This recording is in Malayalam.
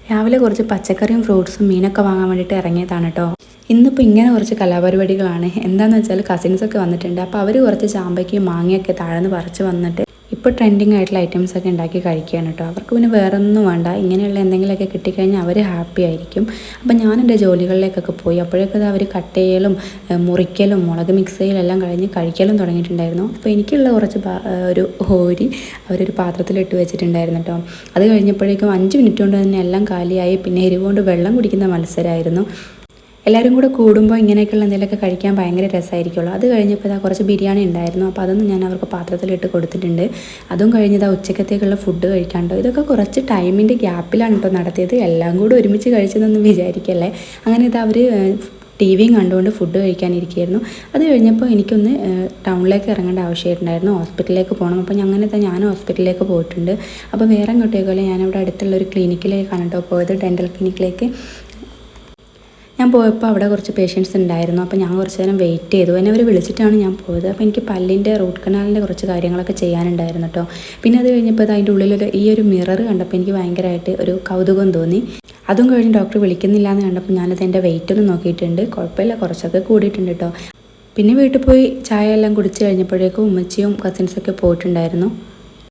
രാവിലെ കുറച്ച് പച്ചക്കറിയും ഫ്രൂട്ട്സും മീനൊക്കെ വാങ്ങാൻ വേണ്ടിയിട്ട് ഇറങ്ങിയതാണ് കേട്ടോ. ഇന്നിപ്പോൾ ഇങ്ങനെ കുറച്ച് കലാപരിപാടികളാണ്. എന്താണെന്ന് വെച്ചാൽ കസിൻസൊക്കെ വന്നിട്ടുണ്ട്. അപ്പോൾ അവർ കുറച്ച് ചാമ്പയ്ക്കയും മാങ്ങയൊക്കെ താഴെന്ന് പറിച്ച് വന്നിട്ട് ഇപ്പോൾ ട്രെൻഡിങ് ആയിട്ടുള്ള ഐറ്റംസൊക്കെ ഉണ്ടാക്കി കഴിക്കുകയാണ് കേട്ടോ. അവർക്ക് പിന്നെ വേറെ ഒന്നും വേണ്ട, ഇങ്ങനെയുള്ള എന്തെങ്കിലുമൊക്കെ കിട്ടിക്കഴിഞ്ഞാൽ അവർ ഹാപ്പി ആയിരിക്കും. അപ്പോൾ ഞാൻ എൻ്റെ ജോലികളിലേക്കൊക്കെ പോയി. അപ്പോഴേക്കത് അവർ കട്ട് ചെയ്യലും മുറിക്കലും മുളക് മിക്സ് ചെയ്യലും എല്ലാം കഴിഞ്ഞ് കഴിക്കലും തുടങ്ങിയിട്ടുണ്ടായിരുന്നു. അപ്പോൾ എനിക്കുള്ള കുറച്ച് ഒരു ഹോരി അവരൊരു പാത്രത്തിലിട്ട് വെച്ചിട്ടുണ്ടായിരുന്നു കേട്ടോ. അത് കഴിഞ്ഞപ്പോഴേക്കും 5 മിനിറ്റ് കൊണ്ട് തന്നെ എല്ലാം കാലിയായി. പിന്നെ എരിവുകൊണ്ട് വെള്ളം കുടിക്കുന്ന മത്സരമായിരുന്നു. എല്ലാവരും കൂടെ കൂടുമ്പോൾ ഇങ്ങനെയൊക്കെയുള്ള എന്തെങ്കിലുമൊക്കെ കഴിക്കാൻ ഭയങ്കര രസമായിരിക്കുമല്ലോ. അത് കഴിഞ്ഞപ്പോൾ ഇതാ കുറച്ച് ബിരിയാണി ഉണ്ടായിരുന്നു. അപ്പോൾ അതൊന്നും ഞാൻ അവർക്ക് പാത്രത്തിലിട്ട് കൊടുത്തിട്ടുണ്ട്. അതും കഴിഞ്ഞതാ ഉച്ചക്കത്തേക്കുള്ള ഫുഡ് കഴിക്കാണ്ടോ. ഇതൊക്കെ കുറച്ച് ടൈമിൻ്റെ ഗ്യാപ്പിലാണ് കേട്ടോ നടത്തിയത്. എല്ലാം കൂടെ ഒരുമിച്ച് കഴിച്ചതെന്നൊന്നും വിചാരിക്കല്ലേ. അങ്ങനെ ഇത് അവർ ടി വിയും കണ്ടുകൊണ്ട് ഫുഡ് കഴിക്കാനിരിക്കുകയായിരുന്നു. അത് കഴിഞ്ഞപ്പോൾ എനിക്കൊന്ന് ടൗണിലേക്ക് ഇറങ്ങേണ്ട ആവശ്യമായിട്ടുണ്ടായിരുന്നു. ഹോസ്പിറ്റലിലേക്ക് പോകണം. അപ്പോൾ അങ്ങനെ തന്നെ ഞാൻ ഹോസ്പിറ്റലിലേക്ക് പോയിട്ടുണ്ട്. അപ്പോൾ വേറെ എങ്ങോട്ടേക്കല്ലേ, ഞാനിവിടെ അടുത്തുള്ളൊരു ക്ലിനിക്കിലേക്കാണ് കേട്ടോ പോയത്, ഡെൻ്റൽ ക്ലിനിക്കിലേക്ക്. ഞാൻ പോയപ്പോൾ അവിടെ കുറച്ച് പേഷ്യൻസ് ഉണ്ടായിരുന്നു. അപ്പോൾ ഞാൻ കുറച്ച് നേരം വെയിറ്റ് ചെയ്തു. എന്നെ അവർ വിളിച്ചിട്ടാണ് ഞാൻ പോയത്. അപ്പോൾ എനിക്ക് പല്ലിൻ്റെ റൂട്ട് കനാലിൻ്റെ കുറച്ച് കാര്യങ്ങളൊക്കെ ചെയ്യാനുണ്ടായിരുന്നു കേട്ടോ. പിന്നെ അത് കഴിഞ്ഞപ്പോൾ അതിൻ്റെ ഉള്ളിലൊരു ഈ ഒരു മിറർ കണ്ടപ്പോൾ എനിക്ക് ഭയങ്കരമായിട്ട് ഒരു കൗതുകം തോന്നി. അതും കഴിഞ്ഞ് ഡോക്ടർ വിളിക്കുന്നില്ല എന്ന് കണ്ടപ്പോൾ ഞാനത് എൻ്റെ വെയിറ്റ് ഒന്ന് നോക്കിയിട്ടുണ്ട്. കുഴപ്പമില്ല, കുറച്ചൊക്കെ കൂടിയിട്ടുണ്ട് കേട്ടോ. പിന്നെ വീട്ടിൽ പോയി ചായ എല്ലാം കുടിച്ച് കഴിഞ്ഞപ്പോഴേക്കും ഉമ്മച്ചിയും കസിൻസൊക്കെ പോയിട്ടുണ്ടായിരുന്നു.